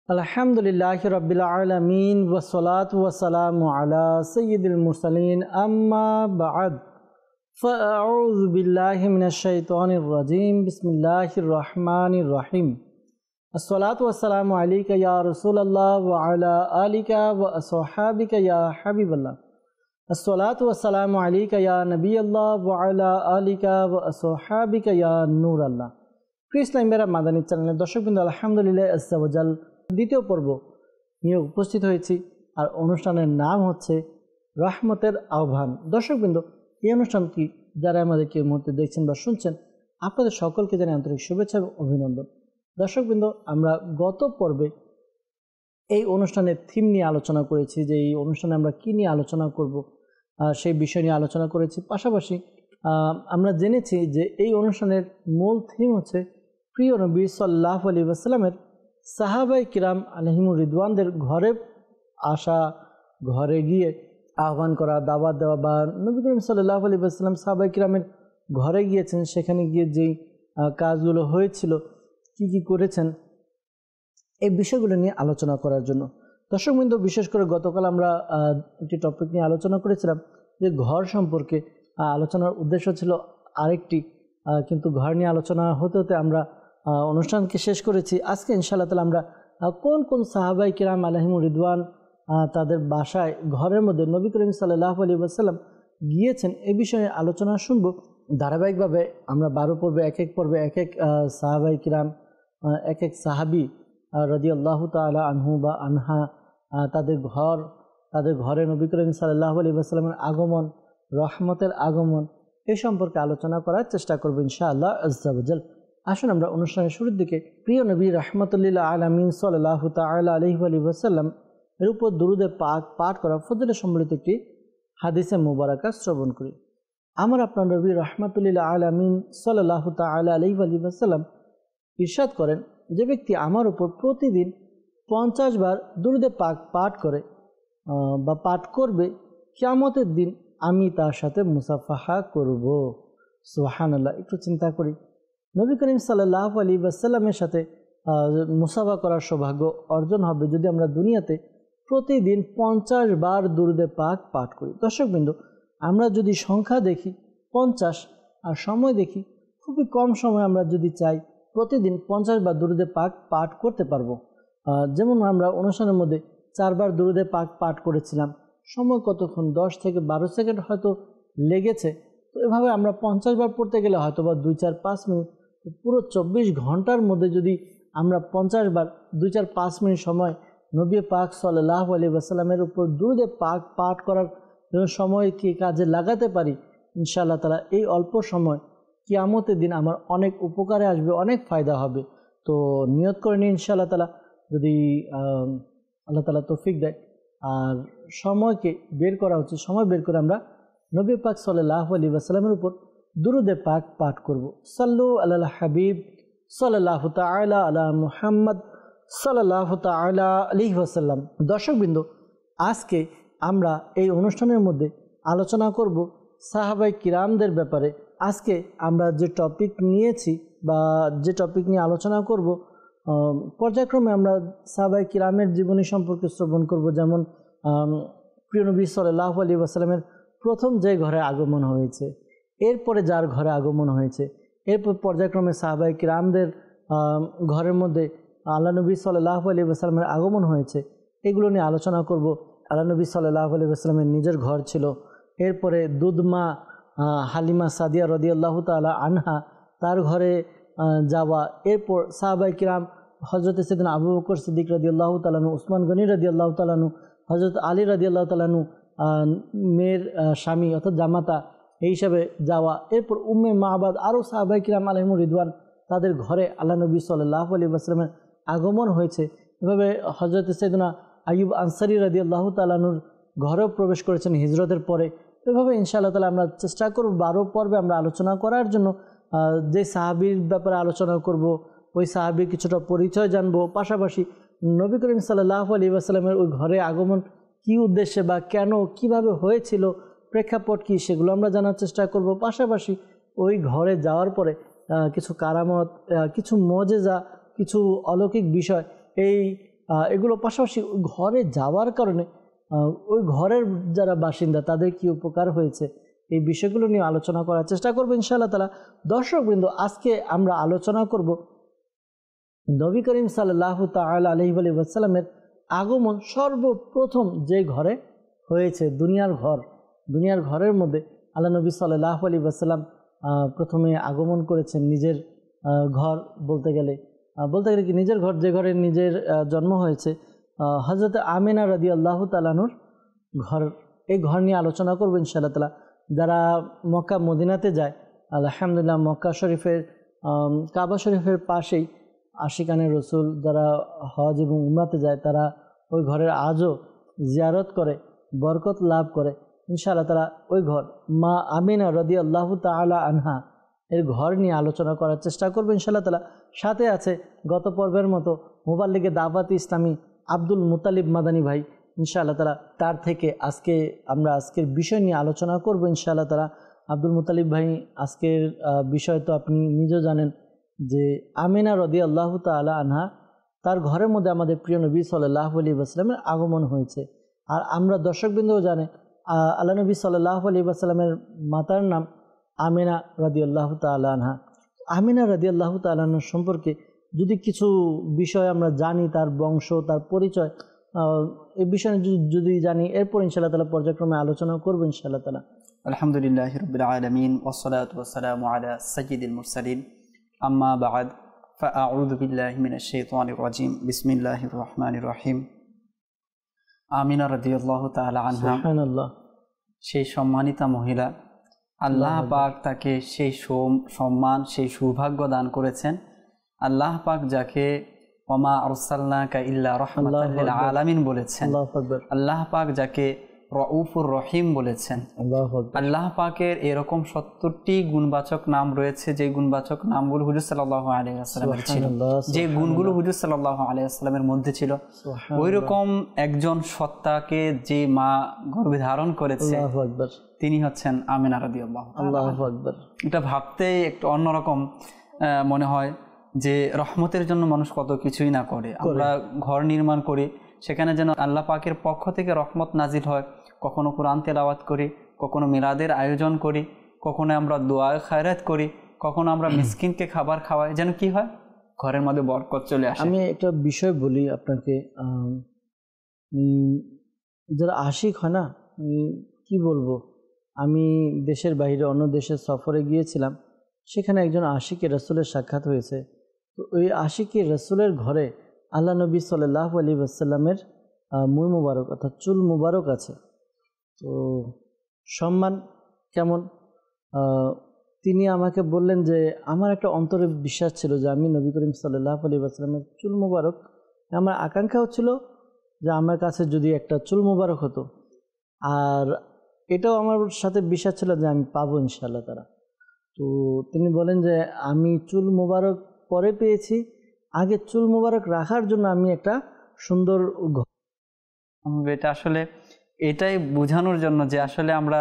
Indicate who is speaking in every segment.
Speaker 1: আলহামদুলিল্লাহি রাব্বিল আলামিন ওয়াসসালাতু ওয়াসসালামু আলা সাইয়্যিদিল মুরসালিন আম্মা বা'দ ফাআউযু বিল্লাহি মিনাশ শাইতানির রাজীম বিসমিল্লাহির রহমানির রহিম আসসালাতু ওয়াসসালামু আলাইকা ইয়া রাসূলুল্লাহ ওয়া আলা আলিকা ওয়া আসহাবিকা ইয়া হাবিবাল্লাহ আসসালাতু ওয়াসসালামু আলাইকা ইয়া নবিয়াল্লাহ ওয়া আলা আলিকা ওয়া আসহাবিকা ইয়া নূরাল্লাহ। ইসলাম মেরা মাদানী চ্যানেলের দর্শকবৃন্দ, আলহামদুলিল্লাহ আজ্জা ওয়া জাল দ্বিতীয় পর্ব নিয়ে উপস্থিত হয়েছি। আর অনুষ্ঠানের নাম হচ্ছে রহমতের আহ্বান। দর্শকবৃন্দ, এই অনুষ্ঠানটি যারা আমাদেরকে এই মুহূর্তে দেখছেন বা শুনছেন, আপনাদের সকলকে জানাই আন্তরিক শুভেচ্ছা এবং অভিনন্দন। দর্শকবৃন্দ, আমরা গত পর্বে এই অনুষ্ঠানের থিম নিয়ে আলোচনা করেছি, যে এই অনুষ্ঠানে আমরা কী নিয়ে আলোচনা করব সেই বিষয় নিয়ে আলোচনা করেছি। পাশাপাশি আমরা জেনেছি যে এই অনুষ্ঠানের মূল থিম হচ্ছে প্রিয় নবী সাল্লাল্লাহু আলাইহি ওয়াসাল্লামের সাহাবাই কিরাম আলাইহিমুর রিদওয়ানদের ঘরে আসা, ঘরে গিয়ে আহ্বান করা, দাওয়াত দেওয়া, বা নবী করিম সাল্লাল্লাহু আলাইহি ওয়াসাল্লাম সাহাবাই কিরামের ঘরে গিয়েছেন, সেখানে গিয়ে যেই কাজগুলো হয়েছিল, কি করেছেন, এই বিষয়গুলো নিয়ে আলোচনা করার জন্য। দর্শকবৃন্দ, বিশেষ করে গতকাল আমরা একটি টপিক নিয়ে আলোচনা করেছিলাম যে ঘর সম্পর্কে। আলোচনার উদ্দেশ্য ছিল আরেকটি, কিন্তু ঘর নিয়ে আলোচনা হতে হতে আমরা অনুষ্ঠানকে শেষ করেছি। আজকে ইনশাআল্লাহ তাআলা আমরা কোন কোন সাহাবাই কিরাম আলাইহিমুর রিদওয়ান তাদের বাসায়, ঘরের মধ্যে নবী করিম সাল্লাল্লাহু আলাইহি ওয়াসাল্লাম গিয়েছেন, এই বিষয়ে আলোচনা শুনব। ধারাবাহিকভাবে আমরা 12 পর্বে এক এক পর্বে এক এক সাহাবাই কিরাম, এক এক সাহাবি রাদিয়াল্লাহু তাআলা আনহু বা আনহা, তাদের ঘরে নবী করিম সাল্লাল্লাহু আলাইহি ওয়াসাল্লামের আগমন, রহমতের আগমন, এই সম্পর্কে আলোচনা করার চেষ্টা করব ইনশাআল্লাহ আজ্জা ওয়া জাল। আসুন আমরা অনুষ্ঠানের শুরুর দিকে প্রিয় নবী রাহমাতুল্লিল আলামিন সাল্লাল্লাহু তাআলা আলাইহি ওয়াসাল্লাম এর উপর দুরূদে পাক পাঠ করা ফজিলত সম্বলিত একটি হাদিসে মুবারাকা শ্রবণ করি। আমার আপনার নবী রাহমাতুল্লিল আলামিন সাল্লাল্লাহু তাআলা আলাইহি ওয়াসাল্লাম ইরশাদ করেন, যে ব্যক্তি আমার উপর প্রতিদিন 50 বার দুরূদে পাক পাঠ করে বা পাঠ করবে, কিয়ামতের দিন আমি তার সাথে মুসাফাহা করব। সুবহানাল্লাহ। একটু চিন্তা করি, নবী করিম সাল্লাল্লাহু আলাইহি ওয়াসাল্লামের সাথে মুসাফা করার সৌভাগ্য অর্জন হবে যদি আমরা দুনিয়াতে প্রতিদিন 50 বার দুরূদে পাক পাঠ করি। দর্শকবৃন্দ, আমরা যদি সংখ্যা দেখি 50 আর সময় দেখি খুবই কম সময়, আমরা যদি চাই প্রতিদিন 50 বার দুরূদে পাক পাঠ করতে পারবো। যেমন আমরা অনুষ্ঠানের মধ্যে 4 বার দুরূদে পাক পাঠ করেছিলাম, সময় কতক্ষণ, 10 থেকে 12 সেকেন্ড হয়তো লেগেছে। তো এভাবে আমরা 50 বার পড়তে গেলে হয়তো বা 2-4-5 মিনিট, পুরো 24 ঘন্টার মধ্যে যদি আমরা 50 বার 2-4-5 মিনিট সময় নবী পাক সাল্লাল্লাহু আলাইহি ওয়াসাল্লামের উপর দুরূদে পাক পাঠ করার জন্য সময়কে কাজে লাগাতে পারি, ইনশাআল্লাহ তাআলা এই অল্প সময় কিয়ামতের দিন আমার অনেক উপকারে আসবে, অনেক ফায়দা হবে। তো নিয়ত করে নিই ইনশাআল্লাহ তাআলা, যদি আল্লাহ তাআলা তৌফিক দেয় আর সময়কে বের করা উচিত, সময় বের করে আমরা নবী পাক সাল্লাল্লাহু আলাইহি ওয়াসাল্লামের উপর দুরূদে পাক পাঠ করব। সাল্লু আলাল হাবিব সাল্লাল্লাহু তাআলা আলা মুহাম্মদ সাল্লাল্লাহু তাআলা আলাইহি ওয়াসাল্লাম। দর্শকবৃন্দ, আজকে আমরা এই অনুষ্ঠানের মধ্যে আলোচনা করব সাহাবাই কিরামদের ব্যাপারে। আজকে আমরা যে টপিক নিয়েছি বা যে টপিক নিয়ে আলোচনা করব, পর্যায়ক্রমে আমরা সাহাবাই কিরামের জীবনী সম্পর্কে শ্রবণ করব। যেমন প্রিয় নবী সাল্লাল্লাহু আলাইহি ওয়াসাল্লামের প্রথম যে ঘরে আগমন হয়েছে, এরপরে যার ঘরে আগমন হয়েছে, এরপর পর্যায়ক্রমে সাহাবাই কিরামদের ঘরের মধ্যে আল্লাহ নবী সাল্লাল্লাহু আলাইহি ওয়াসাল্লামের আগমন হয়েছে, এগুলো নিয়ে আলোচনা করব। আল্লাহ নবী সাল্লাল্লাহু আলাইহি ওয়াসাল্লামের নিজের ঘর ছিল, এরপরে দুধমা হালিমা সাদিয়া রাদিয়াল্লাহু তাআলা আনহা, তার ঘরে যাওয়া, এরপর সাহাবাই কিরাম হযরত সাইয়েদনা আবু বকর সিদ্দিক রাদিয়াল্লাহু তাআলা আনহু, উসমান গনি রাদিয়াল্লাহু তাআলা আনহু, হযরত আলী রাদিয়াল্লাহু তাআলা আনহু মেয়ের স্বামী অর্থাৎ জামাতা এই হিসাবে যাওয়া, এরপর উম্মে মাবাদ, আরও সাহাবাই কিরাম আলাইহিমুর রিদওয়ান তাদের ঘরে আল্লাহ নবী সাল্লাল্লাহু আলাইহি ওয়াসাল্লামের আগমন হয়েছে। এভাবে হযরত সাইয়েদনা আইয়ুব আনসারী রাদিয়াল্লাহু তাআলা আনহুর ঘরেও প্রবেশ করেছেন হিজরতের পরে। এভাবে ইনশাআল্লাহ তাআলা আমরা চেষ্টা করব 12 পর্বে আমরা আলোচনা করার জন্য। যে সাহাবীর ব্যাপারে আলোচনা করব, ওই সাহাবীর কিছুটা পরিচয় জানবো, পাশাপাশি নবী করিম সাল্লাল্লাহু আলাইহি ওয়াসাল্লামের ওই ঘরে আগমন কী উদ্দেশ্যে বা কেন, কিভাবে হয়েছিল, প্রেক্ষাপট কী, সেগুলো আমরা জানার চেষ্টা করব। পাশাপাশি ওই ঘরে যাওয়ার পরে কিছু কারামত, কিছু মুজিজা, কিছু অলৌকিক বিষয়, এই এগুলো পাশাপাশি ওই ঘরে যাওয়ার কারণে ওই ঘরের যারা বাসিন্দা তাদের কি উপকার হয়েছে, এই বিষয়গুলো নিয়ে আলোচনা করার চেষ্টা করবো ইনশাআল্লাহ তাআলা। দর্শকবৃন্দ, আজকে আমরা আলোচনা করব নবী করিম সাল্লাল্লাহু তাআলা আলাইহি ওয়াসাল্লামের আগমন সর্বপ্রথম যে ঘরে হয়েছে, দুনিয়ার ঘরের মধ্যে আল্লাহ নবী সাল্লাল্লাহু আলাইহি ওয়াসাল্লাম প্রথমে আগমন করেছেন। নিজের ঘর বলতে গেলে কি নিজের ঘর, যে ঘরে নিজের জন্ম হয়েছে, হযরত আমিনা রাদিয়াল্লাহু তাআলা আনহার ঘর। এই ঘর নিয়ে আলোচনা করবো ইনশাআল্লাহ তাআলা। যারা মক্কা মদিনাতে যায়, আলহামদুলিল্লাহ, মক্কা শরীফের কাবা শরীফের পাশেই আশিকানে রসুল যারা হজ এবং উমরাতে যায়, তারা ওই ঘরের আজও জিয়ারত করে, বরকত লাভ করে ইনশাআল্লাহ তাআলা। ওই ঘর মা আমিনা রাদিয়াল্লাহু তাআলা আনহা এর ঘর নিয়ে আলোচনা করার চেষ্টা করবো ইনশাআল্লাহ তাআলা। সাথে আছে গত পর্বের মতো মুবাল্লিগে দাওয়াত ইসলামী আব্দুল মুতালিব মাদানী ভাই ইনশাআল্লাহ তাআলা। তার থেকে আজকের বিষয় নিয়ে আলোচনা করব ইনশাআল্লাহ তাআলা। আব্দুল মুতালিব ভাই, আজকের বিষয় তো আপনি নিজেও জানেন যে আমিনা রাদিয়াল্লাহু তাআলা আনহা, তার ঘরের মধ্যে আমাদের প্রিয় নবী সাল্লাল্লাহু আলাইহি ওয়াসাল্লামের আগমন হয়েছে। আর আমরা দর্শকবৃন্দও জানে আল্লাহ নবী সাল্লাল্লাহু আলাইহি ওয়াসাল্লামের মাতার নাম আমিনা রাদিয়াল্লাহু তাআলা আনহা। আমিনা রাদিয়াল্লাহু তাআলা আনহা সম্পর্কে যদি কিছু বিষয় আমরা জানি, তার বংশ, তার পরিচয়, এই বিষয়ে যদি জানি, এরপর ইনশাআল্লাহ তাআলা পর্যায়ক্রমে আলোচনা করব ইনশাআল্লাহ তাআলা।
Speaker 2: আলহামদুলিল্লাহি রাব্বিল আলামিন ওয়াসসালাতু ওয়াসসালামু আলা সাইয়্যিদিল মুরসালিন, আম্মা বা'দ, ফাআউযু বিল্লাহি মিনাশ শাইতানির রাজীম, বিসমিল্লাহির রহমানির রহিম। আমিনা রাদিয়াল্লাহু তাআলা আনহা, সুবহানাল্লাহ, সেই সম্মানিতা মহিলা, আল্লাহ পাক তাকে সেই সম্মান, সেই সৌভাগ্য দান করেছেন। আল্লাহ পাক যাকে ওমা আরসালনাকা ইল্লা রাহমাতাল লিল আলামিন বলেছেন, আল্লাহ পাক যাকে রউফুর রহিম বলেছেন। আল্লাহ পাকের এরকম 70টি গুণবাচক নাম রয়েছে, যে গুণবাচক নামগুলো হুজুর সাল্লাল্লাহু আলাইহি ওয়াসাল্লামের ছিল, যে গুণগুলো হুজুর সাল্লাল্লাহু আলাইহি ওয়াসাল্লামের মধ্যে ছিল। ওইরকম একজন সত্তাকে যে মা গর্ভে ধারণ করেছে, তিনি হচ্ছেন আমিনা রাদিয়াল্লাহু তাআলা। আল্লাহু আকবার। এটা ভাবতেই একটু অন্যরকম মনে হয় যে রহমতের জন্য মানুষ কত কিছুই না করে। আমরা ঘর নির্মাণ করি, সেখানে যেন আল্লাহ পাকের পক্ষ থেকে রহমত নাজিল হয়। কখনো কোরআন তেলাওয়াত করি, কখনো মিলাদের আয়োজন করি, কখনো আমরা দোয়া খায়রাত করি, কখনো আমরা মিসকিনকে খাবার খাওয়াই, যেন কি হয়, ঘরের মধ্যে বরকত চলে আসে।
Speaker 1: আমি একটা বিষয় বলি আপনাকে, যারা আশিক হয় না, কি বলবো, আমি দেশের বাইরে অন্য দেশের সফরে গিয়েছিলাম, সেখানে একজন আশিকে রসুলের সাক্ষাৎ হয়েছে। তো ওই আশিকে রসুলের ঘরে আল্লাহ নবী সাল্লাল্লাহু আলাইহি ওয়াসাল্লামের মুই মুবারক অর্থাৎ চুল মুবারক আছে। তো সম্মান কেমন, তিনি আমাকে বললেন যে আমার একটা অন্তরে বিশ্বাস ছিল যে আমি নবী করিম সাল্লাল্লাহু আলাইহি ওয়াসাল্লামের চুল মুবারক, আমার আকাঙ্ক্ষা হচ্ছিল যে আমার কাছে যদি একটা চুল মুবারক হতো, আর এটাও আমার সাথে বিশ্বাস ছিল যে আমি পাবো ইনশাআল্লাহ তাআলা। তো তিনি বলেন যে আমি চুল মুবারক পরে পেয়েছি, আগে চুল মুবারক রাখার জন্য আমি একটা সুন্দর ঘর।
Speaker 2: এটা আসলে এটাই বোঝানোর জন্য যে আসলে আমরা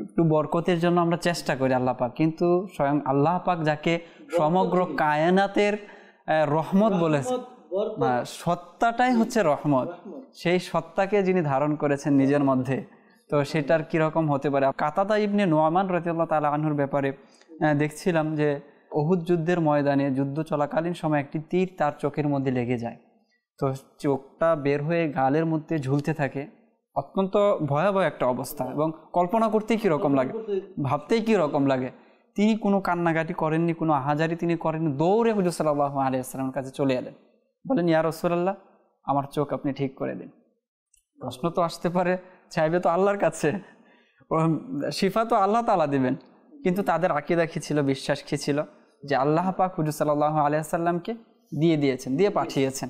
Speaker 2: একটু বরকতের জন্য আমরা চেষ্টা করি আল্লাহ পাক, কিন্তু স্বয়ং আল্লাহ পাক যাকে সমগ্র কায়নাতের রহমত বলেছে, সত্তাটাই হচ্ছে রহমত, সেই সত্তাকে যিনি ধারণ করেছেন নিজের মধ্যে, তো সেটার কীরকম হতে পারে। কাতাদা ইবনে নোয়ামান রাদিয়াল্লাহু তাআলা আনহুর ব্যাপারে দেখছিলাম যে উহুদ যুদ্ধের ময়দানে যুদ্ধ চলাকালীন সময় একটি তীর তার চোখের মধ্যে লেগে যায়। তো চোখটা বের হয়ে গালের মধ্যে ঝুলতে থাকে। অত্যন্ত ভয়াবহ একটা অবস্থা, এবং কল্পনা করতেই কীরকম লাগে, ভাবতেই কীরকম লাগে। তিনি কোনো কান্নাকাটি করেননি, কোনো আহাজারি তিনি করেননি, দৌড়ে হুজুর সাল্লাল্লাহু আলাইহি ওয়াসাল্লামের কাছে চলে এলেন, বলেন, ইয়া রাসূলুল্লাহ, আমার চোখ আপনি ঠিক করে দিন। প্রশ্ন তো আসতে পারে, চাইবে তো আল্লাহর কাছে, শিফা তো আল্লাহ তাআলা দিবেন, কিন্তু তাদের আকীদা কি ছিল, বিশ্বাস কি ছিল, যে আল্লাহ পাক হুজুর সাল্লাল্লাহু আলাইহি ওয়াসাল্লামকে দিয়ে পাঠিয়েছেন।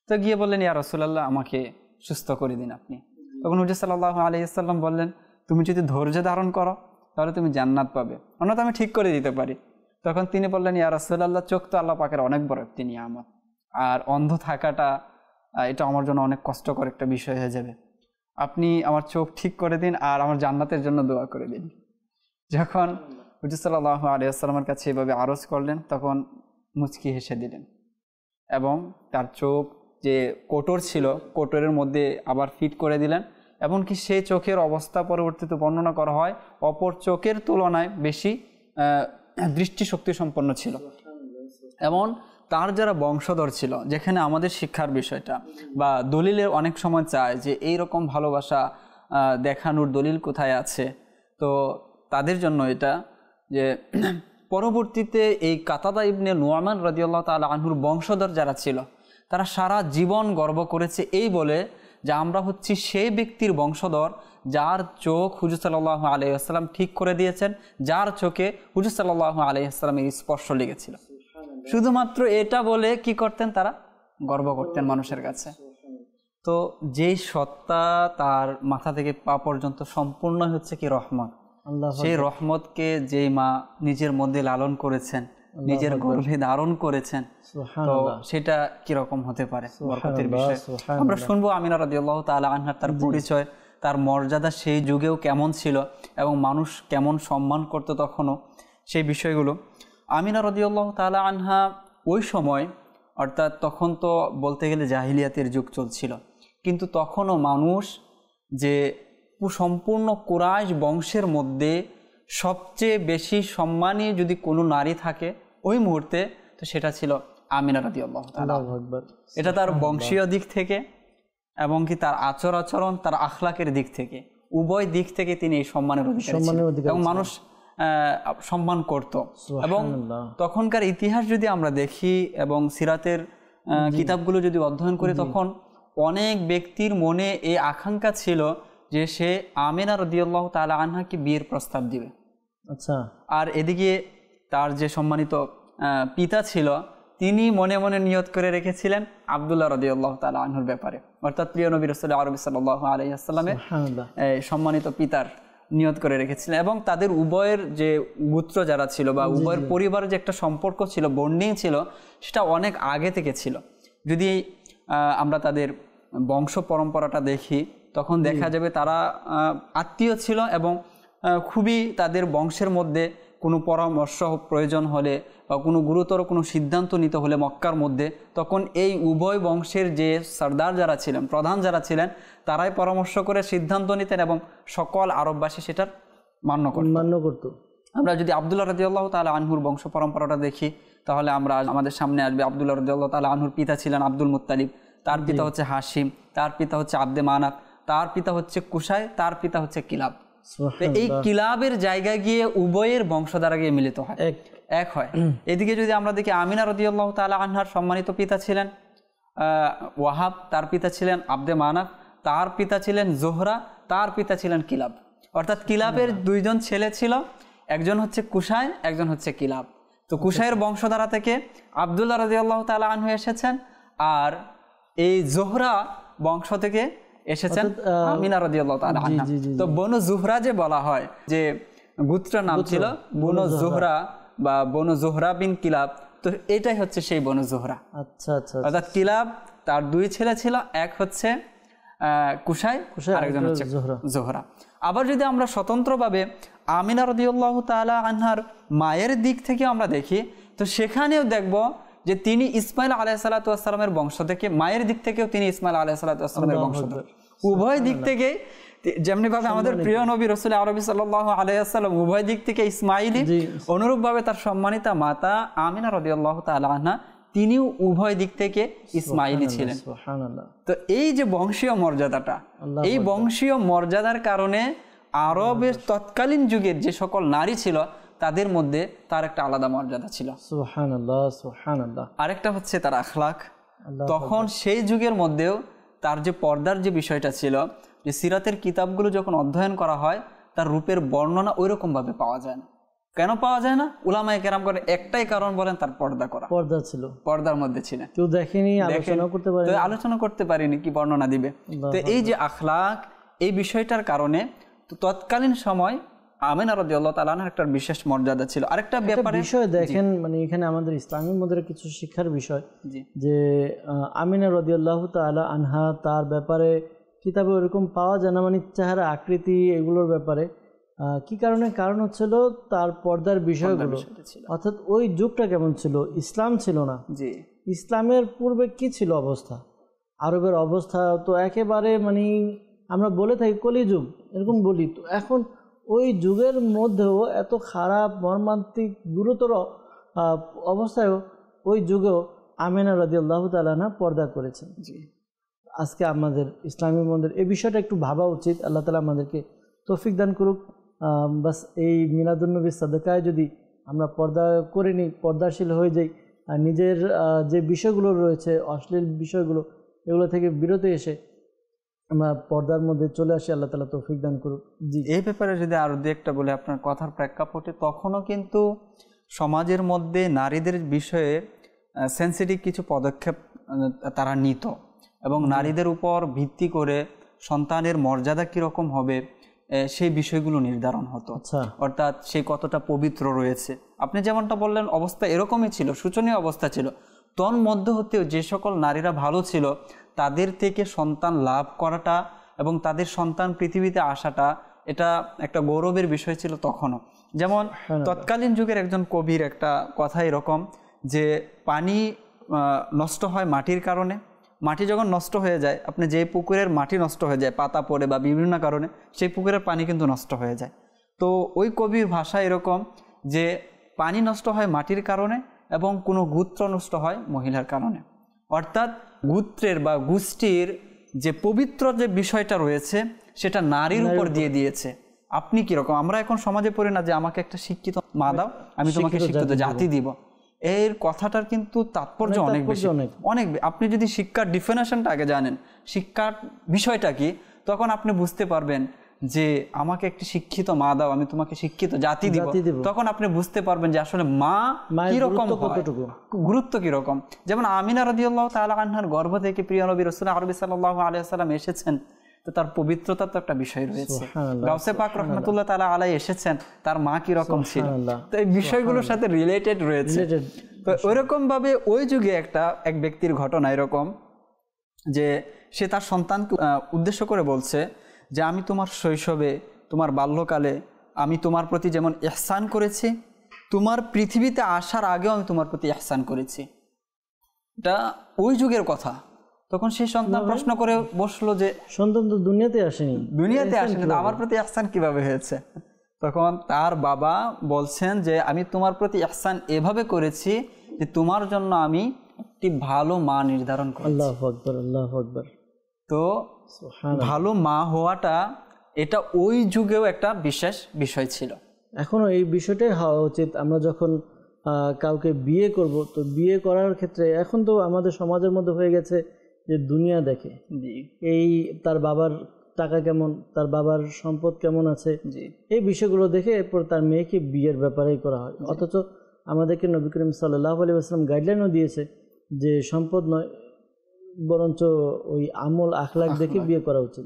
Speaker 2: তো গিয়ে বললেন, ইয়া রাসূলুল্লাহ, আমাকে সুস্থ করে দিন আপনি। তখন হুজুর সাল্লাল্লাহু আলাইহি ওয়াসাল্লাম বললেন, তুমি যদি ধৈর্য ধারণ করো তাহলে তুমি জান্নাত পাবে, অন্যথা আমি ঠিক করে দিতে পারি। তখন তিনি বললেন, ইয়া রাসূলুল্লাহ, চোখ তো আল্লাহ পাকের অনেক বড় একটি নিয়ামত, আর অন্ধ থাকাটা এটা আমার জন্য অনেক কষ্টকর একটা বিষয় হয়ে যাবে। আপনি আমার চোখ ঠিক করে দিন আর আমার জান্নাতের জন্য দোয়া করে দিন। যখন হুজুর সাল্লাল্লাহু আলাইহি ওয়াসাল্লামের কাছে এভাবে আরজ করলেন, তখন মুচকি হেসে দিলেন এবং তার চোখ যে কোটর ছিল, কোটরের মধ্যে আবার ফিট করে দিলেন। এমনকি সেই চোখের অবস্থা পরবর্তীতে বর্ণনা করা হয় অপর চোখের তুলনায় বেশি দৃষ্টিশক্তি সম্পন্ন ছিল। এমন তার যারা বংশধর ছিল, যেখানে আমাদের শিক্ষার বিষয়টা বা দলিলের অনেক সময় চায় যে এই রকম ভালোবাসা দেখানোর দলিল কোথায় আছে, তো তাদের জন্য এটা যে পরবর্তীতে এই কাতাদা ইবনে নুআমান রাদিয়াল্লাহু তাআলা আনহুর বংশধর যারা ছিল তারা সারা জীবন গর্ব করেছে এই বলে যে আমরা হচ্ছি সেই ব্যক্তির বংশধর যার চোখ হুজুর সাল্লাল্লাহু আলাইহি ওয়াসাল্লাম ঠিক করে দিয়েছেন, যার চোখে হুজুর সাল্লাল্লাহু আলাইহি ওয়াসাল্লামের স্পর্শ লেগেছিল। শুধুমাত্র এটা বলে কি করতেন, তারা গর্ব করতেন মানুষের কাছে। তো যেই সত্তা তার মাথা থেকে পা পর্যন্ত সম্পূর্ণ হচ্ছে কি রহমত, সেই রহমতকে যেই মা নিজের মধ্যে লালন করেছেন, নিজের গর্ভে ধারণ করেছেন, তো সেটা কিরকম হতে পারে বরকতের বিষয়। আমরা শুনবো আমিনা রাদিয়াল্লাহু তাআলা আনহা, তার পরিচয়, তার মর্যাদা সেই যুগেও কেমন ছিল এবং মানুষ কেমন সম্মান করতো তখনও, সেই বিষয়গুলো। আমিনা রাদিয়াল্লাহু তাআলা আনহা ওই সময়, অর্থাৎ তখন তো বলতে গেলে জাহিলিয়াতের যুগ চলছিল, কিন্তু তখনও মানুষ যে সম্পূর্ণ কুরাইশ বংশের মধ্যে সবচেয়ে বেশি সম্মানী যদি কোনো নারী থাকে ওই মুহূর্তে, তো সেটা ছিল আমিনা রাদিয়াল্লাহু তাআলা। এটা তার বংশীয় দিক থেকে এবং কি তার আচরণ, তার আখলাকের দিক থেকে, উভয় দিক থেকে তিনি এই সম্মানের অধিকারী ছিলেন এবং মানুষ সম্মান করত। এবং তখনকার ইতিহাস যদি আমরা দেখি এবং সিরাতের কিতাবগুলো যদি অধ্যয়ন করি, তখন অনেক ব্যক্তির মনে এই আকাঙ্ক্ষা ছিল যে সে আমিনা রাদিয়াল্লাহু তাআলা আনহাকে বিয়ের প্রস্তাব দিবে।
Speaker 1: আচ্ছা। আর
Speaker 2: এদিকে তার যে সম্মানিত পিতা ছিল, তিনি মনে মনে নিয়ত করে রেখেছিলেন আব্দুল্লাহ রাদিয়াল্লাহু তাআলা আনহুর ব্যাপারে, অর্থাৎ প্রিয় নবী রাসূল আরবি সাল্লাল্লাহু আলাইহি ওয়াসাল্লামের সম্মানিত পিতার নিয়ত করে রেখেছিলেন। এবং তাদের উভয়ের যে গোত্র যারা ছিল বা উভয়ের পরিবারের যে একটা সম্পর্ক ছিল, বন্ডিং ছিল, সেটা অনেক আগে থেকে ছিল। যদি আমরা তাদের বংশ পরম্পরাটা দেখি, তখন দেখা যাবে তারা আত্মীয় ছিল এবং খুবই তাদের বংশের মধ্যে কোনো পরামর্শ প্রয়োজন হলে বা কোনো গুরুতর কোনো সিদ্ধান্ত নিতে হলে মক্কার মধ্যে, তখন এই উভয় বংশের যে সর্দার যারা ছিলেন, প্রধান যারা ছিলেন, তারাই পরামর্শ করে সিদ্ধান্ত নিতেন এবং সকল আরববাসী সেটার মান্য করত। আমরা যদি আব্দুল্লাহ রাদিয়াল্লাহু তাআলা আনহুর বংশ পরম্পরাটা দেখি, তাহলে আমাদের সামনে আসবে আব্দুল্লাহ রাদিয়াল্লাহু তাআলা আনহুর পিতা ছিলেন আব্দুল মুত্তালিব, তার পিতা হচ্ছে হাশিম, তার পিতা হচ্ছে আব্দে মানাফ, তার পিতা হচ্ছে কুসাই, তার পিতা হচ্ছে কিলাব। এই কিলাবের জায়গায় গিয়ে উভয়ের বংশধারা গিয়ে মিলিত হয়, এক হয়। এদিকে যদি আমরা দেখি আমিনা রাদিয়াল্লাহু তাআলা আনহার সম্মানিত পিতা ছিলেন ওয়াহাব, তার পিতা ছিলেন আব্দে মানাফ, তার পিতা ছিলেন জোহরা, তার পিতা ছিলেন কিলাব। অর্থাৎ কিলাবের দুইজন ছেলে ছিল, একজন হচ্ছে কুসাই, একজন হচ্ছে কিলাব। তো কুসাইয়ের বংশধারা থেকে আব্দুল্লাহ রাদিয়াল্লাহু তাআলা আনহু এসেছেন, আর এই জোহরা বংশ থেকে এসেছেন আমিনা রাদিয়াল্লাহু তাআলা আনহা। তো বনু জোহরা যে বলা হয়, যে গোত্রের নাম ছিল বনু জোহরা বা বনু জোহরা বিন কিলাব, তো এটাই হচ্ছে সেই বনু জোহরা।
Speaker 1: আচ্ছা আচ্ছা।
Speaker 2: অর্থাৎ কিলাব তার দুই ছেলে ছিল, এক হচ্ছে কুসাই, আরেকজন হচ্ছে জোহরা। আবার যদি আমরা স্বতন্ত্রভাবে আমিনা রাদিয়াল্লাহু তাআলা আনহার মায়ের দিক থেকে আমরা দেখি, তো সেখানেও দেখব যে তিনি ইসমাইল আলাইহিস সালাতু ওয়াস সালামের বংশ থেকে, মায়ের দিক থেকেও তিনি ইসমাইল আলাইহিস সালাতু ওয়াস সালামের বংশধর। উভয় দিক থেকে, যেমনি ভাবে আমাদের প্রিয় নবী রাসূল আরবি সাল্লাল্লাহু আলাইহি ওয়াসাল্লাম উভয় দিক থেকে ইসমাইলি, অনুরূপ ভাবে তার সম্মানিতা মাতা আমিনা রাদিয়াল্লাহু তাআলা আনহা তিনিও উভয় দিক থেকে ইসমাইলি ছিলেন। তো এই যে বংশীয় মর্যাদাটা, এই বংশীয় মর্যাদার কারণে আরবের তৎকালীন যুগের যে সকল নারী ছিল তাদের মধ্যে তার একটা আলাদা মর্যাদা ছিল।
Speaker 1: সুবহানাল্লাহ সুবহানাল্লাহ।
Speaker 2: আরেকটা হচ্ছে তার আখলাক। তখন সেই যুগের মধ্যেও তার যে পর্দার যে বিষয়টা ছিল, যে সিরাতের কিতাবগুলো যখন অধ্যয়ন করা হয়, তার রূপের বর্ণনা ওই রকম ভাবে পাওয়া যায় না। কেন পাওয়া যায় না? উলামায়ে কেরাম বলেন একটাই কারণ, বলেন তার পর্দা করা, পর্দা ছিল, পর্দার মধ্যে ছিল, কেউ দেখেনি, আলোচনা করতে পারেনি, কি বর্ণনা দিবে। তো এই যে আখলাক, এই বিষয়টার কারণে তো তৎকালীন সময় আমিনা রাদিয়াল্লাহু তাআলা আনহার একটা বিশেষ মর্যাদা ছিল। আরেকটা বিষয় দেখেন, মানে এখানে আমাদের ইসলামের মধ্যে কিছু শিক্ষার বিষয়, যে আমিনা রাদিয়াল্লাহু তাআলা আনহা, তার ব্যাপারে কিতাবে ওরকম পাওয়া যায় না, মানে চেহারা, আকৃতি, এগুলোর ব্যাপারে কি কারণে? কারণ হচ্ছিল তার পর্দার বিষয়গুলো। অর্থাৎ ওই যুগটা কেমন ছিল? ইসলাম ছিল না। জি, ইসলামের পূর্বে কি ছিল অবস্থা?
Speaker 1: আরবের অবস্থা তো একেবারে মানে আমরা বলে থাকি কলিযুগ এরকম বলি, তো এখন ওই যুগের মধ্যেও এত খারাপ মর্মান্তিক গুরুতর অবস্থায়ও ওই যুগেও আমিনা রাদিয়াল্লাহু তাআলা আনহা পর্দা করেছেন।
Speaker 2: জি।
Speaker 1: আজকে আমাদের ইসলামী বন্ধুদের এই বিষয়টা একটু ভাবা উচিত। আল্লাহ তাআলা আমাদেরকে তৌফিক দান করুক। বাস এই মিলাদুন্নবী সাদকায় যদি আমরা পর্দা করে নিই, পর্দাশীল হয়ে যাই, আর নিজের যে বিষয়গুলো রয়েছে অশ্লীল বিষয়গুলো এগুলো থেকে বিরত এসে আমরা পর্দার মধ্যে চলে আসি, আল্লাহ তাআলা তৌফিক দান করুক। জি,
Speaker 2: এই ব্যাপারে যদি আরো দু একটা বলে আপনার কথার প্রেক্ষাপটে, তখনও কিন্তু সমাজের মধ্যে নারীদের বিষয়ে সেন্সিটিভ কিছু পদক্ষেপ তারা নিত এবং নারীদের উপর ভিত্তি করে সন্তানের মর্যাদা কীরকম হবে সেই বিষয়গুলো নির্ধারণ হতো। অর্থাৎ সে কতটা পবিত্র রয়েছে। আপনি যেমনটা বললেন অবস্থা এরকমই ছিল, শোচনীয় অবস্থা ছিল। তন্মধ্য হতেও যে সকল নারীরা ভালো ছিল তাদের থেকে সন্তান লাভ করাটা এবং তাদের সন্তান পৃথিবীতে আসাটা এটা একটা গৌরবের বিষয় ছিল তখনও। যেমন তৎকালীন যুগের একজন কবির একটা কথা এরকম যে পানি নষ্ট হয় মাটির কারণে, মাটি যখন নষ্ট হয়ে যায়, আপনি যে পুকুরের মাটি নষ্ট হয়ে যায় পাতা পড়ে বা বিভিন্ন কারণে, সেই পুকুরের পানি কিন্তু নষ্ট হয়ে যায়। তো ওই কবির ভাষা এরকম যে পানি নষ্ট হয় মাটির কারণে এবং কোনো গোত্র নষ্ট হয় মহিলার কারণে। অর্থাৎ গোত্রের বা গোষ্ঠীর যে পবিত্র যে বিষয়টা রয়েছে সেটা নারীর উপর দিয়ে দিয়েছে। আপনি কিরকম, আমরা এখন সমাজে পড়ি না যে আমাকে একটা শিক্ষিত মা দাও, আমি তোমাকে শিক্ষিত জাতি দিব। এর কথাটার কিন্তু তাৎপর্য অনেক বেশি, অনেক। আপনি যদি শিক্ষার ডিফিনেশনটা আগে জানেন, শিক্ষার বিষয়টা কি, তখন আপনি বুঝতে পারবেন যে আমাকে একটি শিক্ষিত মা দাও, আমি তোমাকে শিক্ষিত জাতি দিব। তখন আপনি বুঝতে পারবেন যে আসলে মা কিরকম, গুরুত্ব কিরকম। যেমন আমিনা রাদিয়াল্লাহু তাআলা আনহার গর্ভ থেকে প্রিয় নবী রাসূল আরবি সাল্লাল্লাহু আলাইহি ওয়াসাল্লাম এসেছেন, তো তার পবিত্রতা তো একটা বিষয় রয়েছে। গাউসে পাক রাহমাতুল্লাহ তাআলা আলাইহি এসেছেন, তার মা কিরকম ছিল, তো এই বিষয়গুলোর সাথে রিলেটেড রয়েছে। তো ওইরকম ভাবে ওই যুগে এক ব্যক্তির ঘটনা এরকম যে সে তার সন্তানকে উদ্দেশ্য করে বলছে যে আমি তোমার শৈশবে, তোমার বাল্যকালে আমি তোমার প্রতি যেমন ইহসান করেছি, তোমার পৃথিবীতে আসার আগেও আমি তোমার প্রতি ইহসান করেছি। এটা ওই যুগের কথা। তখন সেই সন্তান প্রশ্ন করে বসলো যে
Speaker 1: সন্তান তো দুনিয়াতে আসেনি,
Speaker 2: আমার প্রতি ইহসান কিভাবে হয়েছে? তখন তার বাবা বলছেন যে আমি তোমার প্রতি ইহসান এভাবে করেছি যে তোমার জন্য আমি একটি ভালো মা নির্ধারণ করেছি।
Speaker 1: আল্লাহু আকবার, আল্লাহু আকবার।
Speaker 2: তো ভালো মা হওয়াটা এটা ওই যুগেও একটা বিশেষ বিষয় ছিল।
Speaker 1: এখনো এই বিষয়টাই হওয়া উচিত। আমরা যখন কাউকে বিয়ে করব, তো বিয়ে করার ক্ষেত্রে এখন তো আমাদের সমাজের মধ্যে হয়ে গেছে যে দুনিয়া দেখে, এই তার বাবার টাকা কেমন, তার বাবার সম্পদ কেমন আছে, এই বিষয়গুলো দেখে এরপর তার মেয়েকে বিয়ের ব্যাপারেই করা হয়। অথচ আমাদেরকে নবী করিম সাল্লাল্লাহু আলাইহি ওয়াসাল্লাম গাইডলাইনও দিয়েছে যে সম্পদ নয় বরঞ্চ ওই আমল আখলাক দেখে বিয়ে করা উচিত।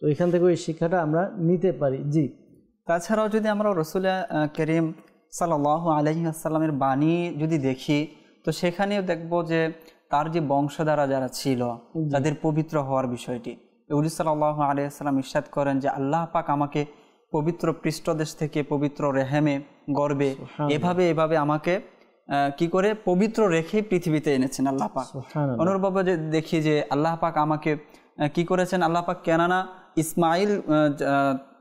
Speaker 1: তো এখান থেকে ওই শিক্ষাটা আমরা নিতে পারি। জি,
Speaker 2: তাছাড়াও যদি আমরা রাসূল করিম সাল্লাল্লাহু আলাইহি ওয়াসাল্লামের বাণী যদি দেখি, তো সেখানেও দেখব যে তার যে বংশধারা যারা ছিল তাদের পবিত্র হওয়ার বিষয়টি। নবী সাল্লাল্লাহু আলাইহি ওয়াসাল্লাম ইরশাদ করেন যে আল্লাহ পাক আমাকে পবিত্র পৃষ্ঠদেশ থেকে পবিত্র রেহেমে গর্বে এভাবে আমাকে কি করে পবিত্র রেখে পৃথিবীতে এনেছেন আল্লাহ পাক। অনুরূপভাবে যে দেখি যে আল্লাহ পাক আমাকে কি করেছেন, আল্লাহ পাক কেনানা ইসমাইল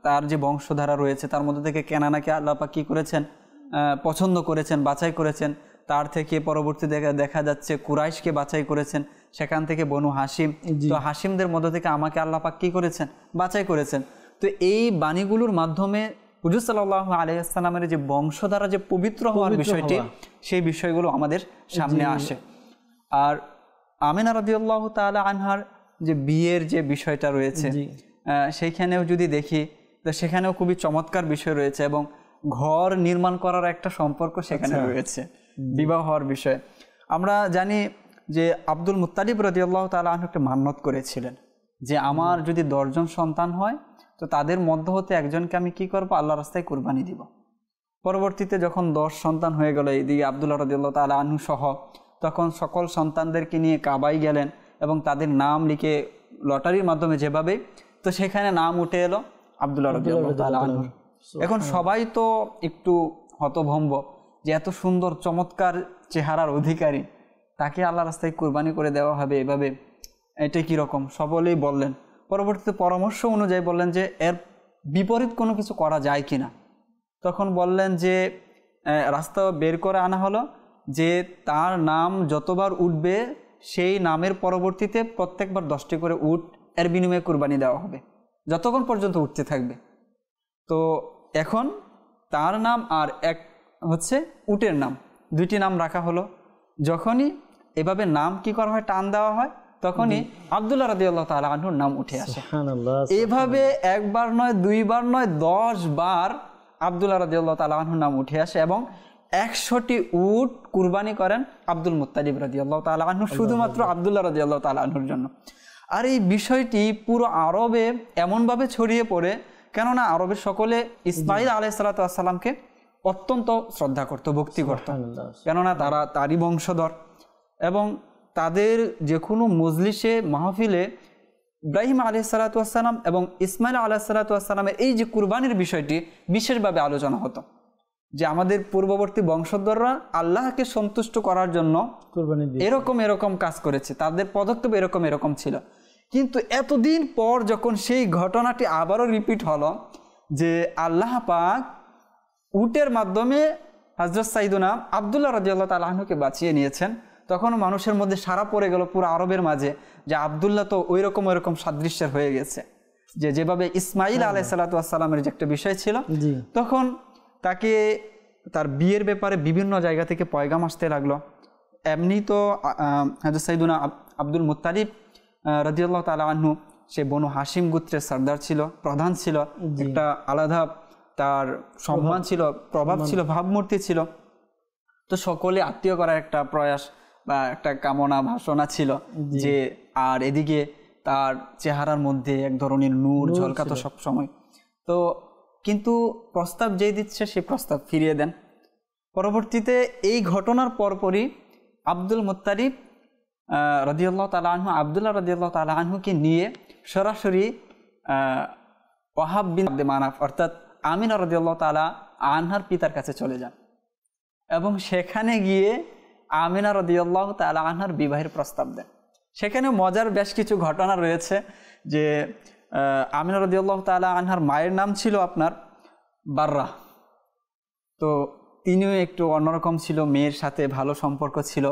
Speaker 2: তার যে বংশধারা রয়েছে তার মধ্যে থেকে কেনানাকে আল্লাহ পাক কি করেছেন, পছন্দ করেছেন, বাছাই করেছেন। তার থেকে পরবর্তী দেখা যাচ্ছে কুরাইশকে বাছাই করেছেন, সেখান থেকে বনু হাসিম, তো হাসিমদের মধ্য থেকে আমাকে আল্লাহ পাক কি করেছেন, বাছাই করেছেন। তো এই বাণীগুলোর মাধ্যমে হুজুর সাল্লাল্লাহু আলাইহি ওয়াসাল্লামের যে বংশধারা যে পবিত্র হওয়ার বিষয়টি, সেই বিষয়গুলো আমাদের সামনে আসে। আর আমিনা রাদিয়াল্লাহু তাআলা আনহার যে বিয়ের যে বিষয়টা রয়েছে সেইখানেও যদি দেখি, তো সেখানেও খুবই চমৎকার বিষয় রয়েছে এবং ঘর নির্মাণ করার একটা সম্পর্ক সেখানে রয়েছে বিবাহ হওয়ার বিষয়ে। আমরা জানি যে আব্দুল মুত্তালিব রাদিয়াল্লাহু তাআলা আনহু একটা মান্যত করেছিলেন যে আমার যদি 10 জন সন্তান হয় তো তাদের মধ্য হতে একজনকে আমি কি করব, আল্লাহর রাস্তায় কুরবানি দিব। পরবর্তীতে যখন 10 সন্তান হয়ে গেল এইদিকে আব্দুল্লাহ রাদিয়াল্লাহু তাআলা আনহু সহ, তখন সকল সন্তানদেরকে নিয়ে কাবায় গেলেন এবং তাদের নাম লিখে লটারির মাধ্যমে যেভাবে, তো সেখানে নাম উঠে এলো আব্দুল্লাহ রাদিয়াল্লাহু তাআলা আনহু। এখন সবাই তো একটু হতভম্ব যে এত সুন্দর চমৎকার চেহারার অধিকারী, তাকে আল্লাহর রাস্তায় কুরবানি করে দেওয়া হবে এভাবে। এটা কীরকম, সকলেই বললেন। পরবর্তীতে পরামর্শ অনুযায়ী বললেন যে এর বিপরীত কোনো কিছু করা যায় কি না। তখন বললেন যে রাস্তা বের করে আনা হলো যে তার নাম যতবার উঠবে সেই নামের পরবর্তীতে প্রত্যেকবার 10টি করে উট এর বিনিময়ে কুরবানি দেওয়া হবে, যতক্ষণ পর্যন্ত উঠতে থাকবে। তো এখন তার নাম আর এক হচ্ছে উটের নাম, 2টি নাম রাখা হলো। যখনই এভাবে নাম কি করা হয়, টান দেওয়া হয়, তখনই আব্দুল্লাহ রাদিয়াল্লাহু তাআলা আনহুর নাম উঠে আসে। এভাবে একবার নয়, 2বার নয়, 10 বার আব্দুল্লাহ রাদিয়াল্লাহু তাআলা আনহুর নাম উঠে আসে এবং 100টি উট কুরবানি করেন আব্দুল মুত্তালিব রাদিয়াল্লাহু তাআলা আনহু, শুধুমাত্র আব্দুল্লাহ রাদিয়াল্লাহু তাআলা আনহুর জন্য। আর এই বিষয়টি পুরো আরবে এমনভাবে ছড়িয়ে পড়ে, কেননা আরবের সকলে ইসমাঈল আলাইহিস সালাতু ওয়াস সালামকে অত্যন্ত শ্রদ্ধা করত, ভক্তি করত, কেননা তারা তারই বংশধর। এবং তাদের যে কোনো মজলিসে, মাহফিলে ইব্রাহিম আলাইহিস সালাতু ওয়াস সালাম এবং ইসমাঈল আলাইহিস সালাতু ওয়াস সালামের এই যে কুরবানির বিষয়টি বিশেষভাবে আলোচনা হতো, যে আমাদের পূর্ববর্তী বংশধররা আল্লাহকে সন্তুষ্ট করার জন্য এরকম এরকম কাজ করেছে, তাদের পদক্ষেপ এরকম এরকম ছিল। কিন্তু এতদিন পর যখন সেই ঘটনাটি আবারও রিপিট হলো, যে আল্লাহ পাক উটের মাধ্যমে হযরত সাইয়্যিদুনা আব্দুল্লাহ রাদিয়াল্লাহু তাআলা আনহুকে বাঁচিয়ে নিয়েছেন, তখন মানুষের মধ্যে সারা পড়ে গেল পুরো আরবের মাঝে, যে আব্দুল্লাহ তো ওই রকম সাদৃশ্যের হয়ে গেছে, যে যেভাবে ইসমাঈল আলাইহিস সালাতু ওয়াস সালামের যে একটা বিষয় ছিল, তখন তাকে তার বিয়ের ব্যাপারে বিভিন্ন জায়গা থেকে পয়গাম আসতে লাগলো। এমনি তো হযরত সাইয়্যিদুনা আব্দুল মুত্তালিব রাদিয়াল্লাহু তাআলা আনহু সে বনু হাশিম গোত্রের সর্দার ছিল, প্রধান ছিল, একটা আলাদা তার সম্মান ছিল, প্রভাব ছিল, ভাবমূর্তি ছিল। তো সকলে আত্মীয় করার একটা প্রয়াস বা একটা কামনা বাসনা ছিল যে, আর এদিকে তার চেহারার মধ্যে এক ধরনের নূর ঝলকাতো সব সময়। তো কিন্তু প্রস্তাব যেই দিচ্ছে সে প্রস্তাব ফিরিয়ে দেন। পরবর্তীতে এই ঘটনার পরপরই আব্দুল মুত্তালিব রাদিয়াল্লাহু তাআলা আনহু আব্দুল্লাহ রাদিয়াল্লাহু তাআলা আনহুকে নিয়ে সরাসরি ওয়াহাব বিন আব্দে মানাফ অর্থাৎ আমিনা রাদিয়াল্লাহু তাআলা আনহার পিতার কাছে চলে যান এবং সেখানে গিয়ে আমিনা রাদিয়াল্লাহু তাআলা আনহার বিবাহের প্রস্তাব দেন। সেখানে মজার বেশ কিছু ঘটনা রয়েছে, যে আমিনা রাদিয়াল্লাহু তাআলা আনহার মায়ের নাম ছিল আপনার বাররা। তো তিনিও একটু অন্যরকম ছিল, মেয়ের সাথে ভালো সম্পর্ক ছিল।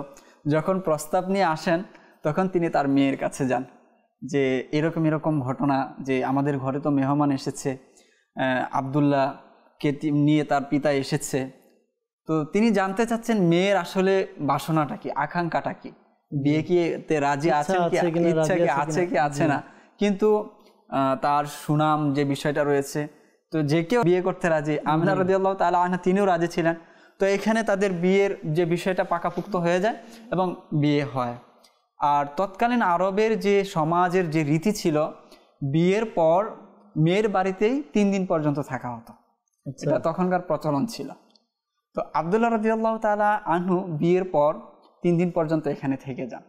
Speaker 2: যখন প্রস্তাব নিয়ে আসেন তখন তিনি তার মেয়ের কাছে যান, যে এরকম এরকম ঘটনা, যে আমাদের ঘরে তো মেহমান এসেছে, আব্দুল্লাহকে নিয়ে তার পিতা এসেছে। তো তিনি জানতে চাচ্ছেন মেয়ের আসলে বাসনাটা কি, আকাঙ্ক্ষাটা কি, বিয়ে কি রাজি আছেন কি, ইচ্ছা কি আছে কি আছে না। কিন্তু তার সুনাম যে বিষয়টা রয়েছে, তো যে কেউ বিয়ে করতে রাজি, আমিনা রাদিয়াল্লাহু তাআলা আনহা তিনিও রাজি ছিলেন। তো এখানে তাদের বিয়ের যে বিষয়টা পাকাপুক্ত হয়ে যায় এবং বিয়ে হয়। আর তৎকালীন আরবের যে সমাজের যে রীতি ছিল, বিয়ের পর মেয়ের বাড়িতেই 3 দিন পর্যন্ত থাকা হতো, এটা তখনকার প্রচলন ছিল। তো আব্দুল্লাহ রাদিয়াল্লাহু তাআলা আনহু বিয়ের পর 3 দিন পর্যন্ত এখানে থেকে যান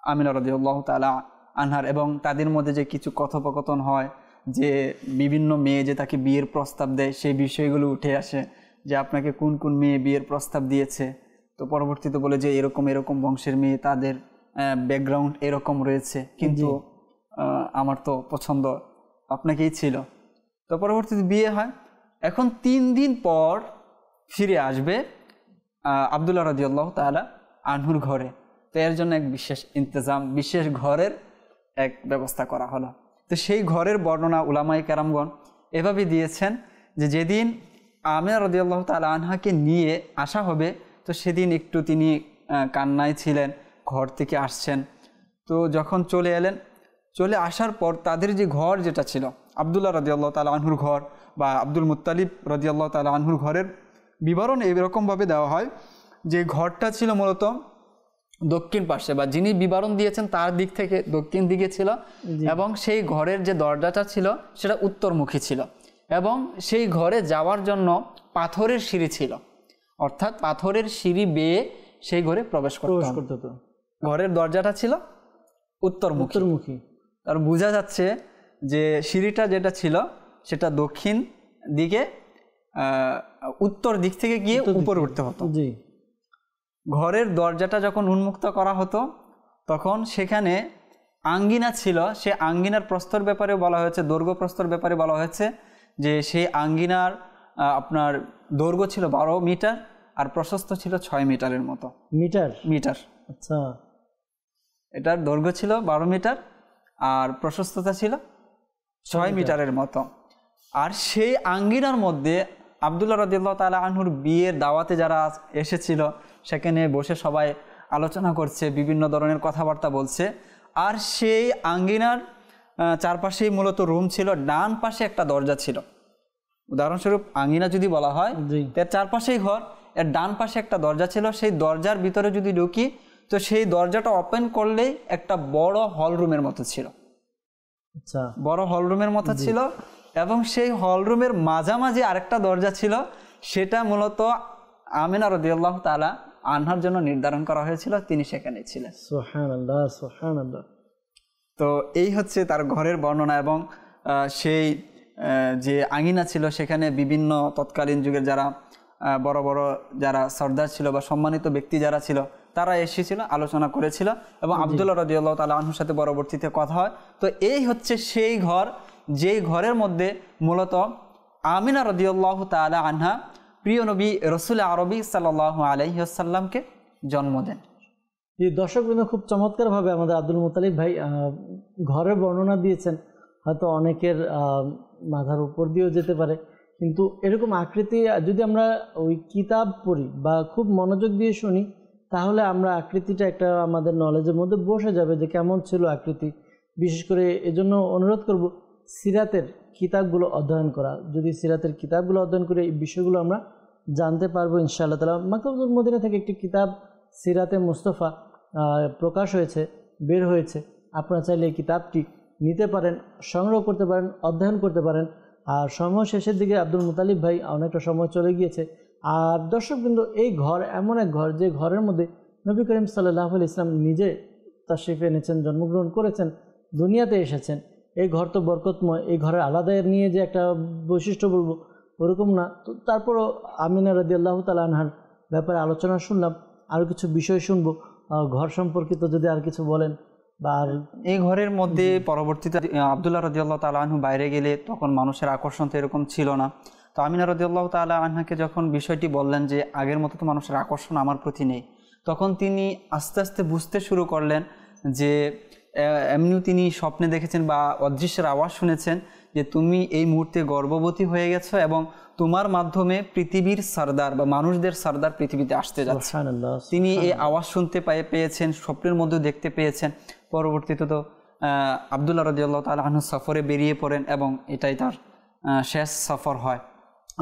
Speaker 2: আমিনা রাদিয়াল্লাহু তাআলা আনহার, এবং তাদের মধ্যে যে কিছু কথোপকথন হয়, যে বিভিন্ন মেয়ে যে তাকে বিয়ের প্রস্তাব দেয় সেই বিষয়গুলো উঠে আসে, যে আপনাকে কোন কোন মেয়ে বিয়ের প্রস্তাব দিয়েছে। তো পরবর্তীতে বলে যে এরকম এরকম বংশের মেয়ে, তাদের ব্যাকগ্রাউন্ড এরকম রয়েছে, কিন্তু আমার তো পছন্দ আপনাকেই ছিল। তো পরবর্তীতে বিয়ে হয়। এখন 3 দিন পর ফিরে আসবে আব্দুল্লাহ রাদিয়াল্লাহু তাআলা আনহুর ঘরে। তো এর জন্য এক বিশেষ ইন্তজাম, বিশেষ ঘরের এক ব্যবস্থা করা হলো। তো সেই ঘরের বর্ণনা উলামায়ে কেরামগণ এভাবে দিয়েছেন, যে যেদিন আমিনা রাদিয়াল্লাহু তাআলা আনহাকে নিয়ে আসা হবে, তো সেদিন একটু তিনি কান্নায় ছিলেন, ঘর থেকে আসছেন। তো যখন চলে এলেন, চলে আসার পর তাদের যে ঘর যেটা ছিল আব্দুল্লাহ রাদিয়াল্লাহু তাআলা আনহুর ঘর বা আব্দুল মুত্তালিব রাদিয়াল্লাহু তাআলা আনহুর ঘরের বিবরণ এইরকমভাবে দেওয়া হয়, যে ঘরটা ছিল মূলত দক্ষিণ পাশে, বা যিনি বিবরণ দিয়েছেন তার দিক থেকে দক্ষিণ দিকে ছিল, এবং সেই ঘরের যে দরজাটা ছিল সেটা উত্তরমুখী ছিল, এবং সেই ঘরে যাওয়ার জন্য পাথরের সিঁড়ি ছিল, অর্থাৎ পাথরের সিঁড়ি বেয়ে সেই ঘরে প্রবেশ করতে হতো। ঘরের দরজাটা ছিল উত্তরমুখী। আর বোঝা যাচ্ছে যে সিঁড়িটা যেটা ছিল সেটা দক্ষিণ দিকে, উত্তর দিক থেকে গিয়ে উপরে উঠতে হতো। ঘরের দরজাটা যখন উন্মুক্ত করা হতো, তখন সেখানে আঙ্গিনা ছিল, সে আঙ্গিনার প্রস্তর ব্যাপারে বলা হয়েছে, দৈর্ঘ্য প্রস্তর ব্যাপারে বলা হয়েছে যে সেই আঙ্গিনার আপনার দৈর্ঘ্য ছিল 12 মিটার আর প্রশস্ত ছিল 6 মিটারের মতো। মিটার
Speaker 1: আচ্ছা,
Speaker 2: এটার দৈর্ঘ্য ছিল 12 মিটার আর প্রশস্ততা ছিল 6 মিটারের মতো। আর সেই আঙ্গিনার মধ্যে আব্দুল্লাহ রাদিয়াল্লাহু তাআলা আনহুর বিয়ের দাওয়াতে যারা এসেছিল সেখানে বসে সবাই আলোচনা করছে, বিভিন্ন ধরনের কথাবার্তা বলছে। আর সেই আঙ্গিনার চারপাশেই মূলত রুম ছিল, ডান পাশে একটা দরজা ছিল। উদাহরণস্বরূপ আঙ্গিনা যদি বলা হয়, এর চারপাশেই ঘর, এর ডান পাশে একটা দরজা ছিল। সেই দরজার ভিতরে যদি ঢুকি তো সেই দরজাটা ওপেন করলেই একটা বড় হল রুমের মতো ছিল।
Speaker 1: আচ্ছা,
Speaker 2: বড় হল রুমের মতো ছিল এবং সেই হল রুমের মাঝামাঝি আরেকটা দরজা ছিল, সেটা মূলত আমিনা রাদিয়াল্লাহু তাআলা আনহার জন্য নির্ধারণ করা হয়েছিল, তিনি সেখানে ছিলেন।
Speaker 1: সুবহানাল্লাহ, সুবহানাল্লাহ।
Speaker 2: তো এই হচ্ছে তার ঘরের বর্ণনা। এবং সেই যে আঙিনা ছিল সেখানে বিভিন্ন তৎকালীন যুগের যারা বড় বড় যারা সর্দার ছিল বা সম্মানিত ব্যক্তি যারা ছিল তারা এসেছিল, আলোচনা করেছিল এবং আব্দুল্লাহ রাদিয়াল্লাহু তাআলা আনহুর সাথে পরবর্তীতে কথা হয়। তো এই হচ্ছে সেই ঘর, যেই ঘরের মধ্যে মূলত আমিনা রাদিয়াল্লাহু তাআলা আনহা প্রিয় নবী রাসূল আরবি সাল্লাল্লাহু আলাইহি ওয়াসাল্লামকে জন্ম দেন।
Speaker 1: এই দর্শকবৃন্দ খুব চমৎকারভাবে আমাদের আব্দুল মুত্তালিব ভাই ঘরের বর্ণনা দিয়েছেন। হয়তো অনেকের মাথার উপর দিয়েও যেতে পারে, কিন্তু এরকম আকৃতি যদি আমরা ওই কিতাব পড়ি বা খুব মনোযোগ দিয়ে শুনি তাহলে আমরা আকৃতিটা একটা আমাদের নলেজের মধ্যে বসে যাবে যে কেমন ছিল আকৃতি। বিশেষ করে এজন্য অনুরোধ করব সিরাতের কিতাবগুলো অধ্যয়ন করা। যদি সিরাতের কিতাবগুলো অধ্যয়ন করে এই বিষয়গুলো আমরা জানতে পারবো ইনশাআল্লাহ তাআলা। মাকতুবুল মদিনা থেকে একটি কিতাব সিরাতে মুস্তাফা প্রকাশ হয়েছে, বের হয়েছে। আপনারা চাইলে এই কিতাবটি নিতে পারেন, সংগ্রহ করতে পারেন, অধ্যয়ন করতে পারেন। আর সময় শেষের দিকে আব্দুল মুত্তালিব ভাই অনেকটা সময় চলে গিয়েছে। আর দর্শকবৃন্দ, এই ঘর এমন এক ঘর যে ঘরের মধ্যে নবী করিম সাল্লাল্লাহু আলাইহি ওয়াসাল্লাম নিজে তাশরিফ এনেছেন, জন্মগ্রহণ করেছেন, দুনিয়াতে এসেছেন। এই ঘর তো বরকতময়। এই ঘরের আলাদা নিয়ে যে একটা বৈশিষ্ট্য বলবো ওরকম না। তো তারপরও আমিনা রাদিয়াল্লাহু তাআলা আনহার ব্যাপারে আলোচনা শুনলাম, আরও কিছু বিষয় শুনবো ঘর সম্পর্কিত, যদি আর কিছু বলেন। বা
Speaker 2: এই ঘরের মধ্যে পরবর্তীতে আব্দুল্লাহ রাদিয়াল্লাহু তাআলা আনহু বাইরে গেলে তখন মানুষের আকর্ষণ তো এরকম ছিল না। তো আমিনা রাদিয়াল্লাহু তাআলা আনহাকে যখন বিষয়টি বললেন যে আগের মতো তো মানুষের আকর্ষণ আমার প্রতি নেই, তখন তিনি আস্তে আস্তে বুঝতে শুরু করলেন যে এমনিও তিনি স্বপ্নে দেখেছেন বা অদৃশ্যের আওয়াজ শুনেছেন যে তুমি এই মুহূর্তে গর্ভবতী হয়ে গেছো এবং তোমার মাধ্যমে পৃথিবীর সরদার বা মানুষদের সরদার পৃথিবীতে আসতে যাচ্ছে। তিনি এই আওয়াজ শুনতে পেয়েছেন, স্বপ্নের মধ্যে দেখতে পেয়েছেন। পরবর্তীতে তো আব্দুল্লাহ রাদিয়াল্লাহু তাআলা আনহু সফরে বেরিয়ে পড়েন এবং এটাই তার শেষ সফর হয়।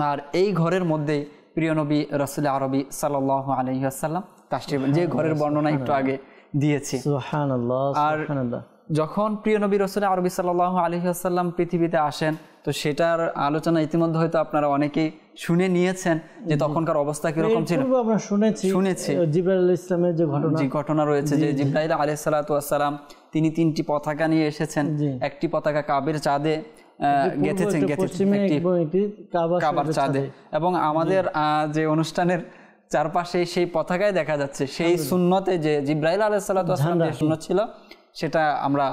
Speaker 2: আর এই ঘরের মধ্যেই প্রিয় নবী রাসূল আরবি সাল্লাল্লাহু আলাইহি ওয়াসাল্লাম তাশরিফ, যে ঘরের বর্ণনা একটু আগে দিয়েছি। আর যখন প্রিয় নবী রাসূল আরবি সাল্লাল্লাহু আলাইহি ওয়াসাল্লাম পৃথিবীতে আসেন, তো সেটার আলোচনা ইতিমধ্যে হয়তো আপনারা অনেকেই শুনে নিয়েছেন যে তখনকার অবস্থা কিরকম ছিল।
Speaker 1: আমরা শুনেছি জিবরাইল আলাইহিস সালামের যে ঘটনা
Speaker 2: রয়েছে, যে জিবরাইল আলাইহিস সালাতু ওয়াস সালাম তিনি 3টি পতাকা নিয়ে এসেছেন। একটি পতাকা কাবের চাঁদে গেঁথেছেন, কাবার চাঁদে, এবং আমাদের যে অনুষ্ঠানের চারপাশে সেই পতাকায় দেখা যাচ্ছে সেই সুন্নতে যে জিবরাইল আলাইহিস সালাতু ওয়াস সালাম যে সুন্নত ছিল সেটা আমরা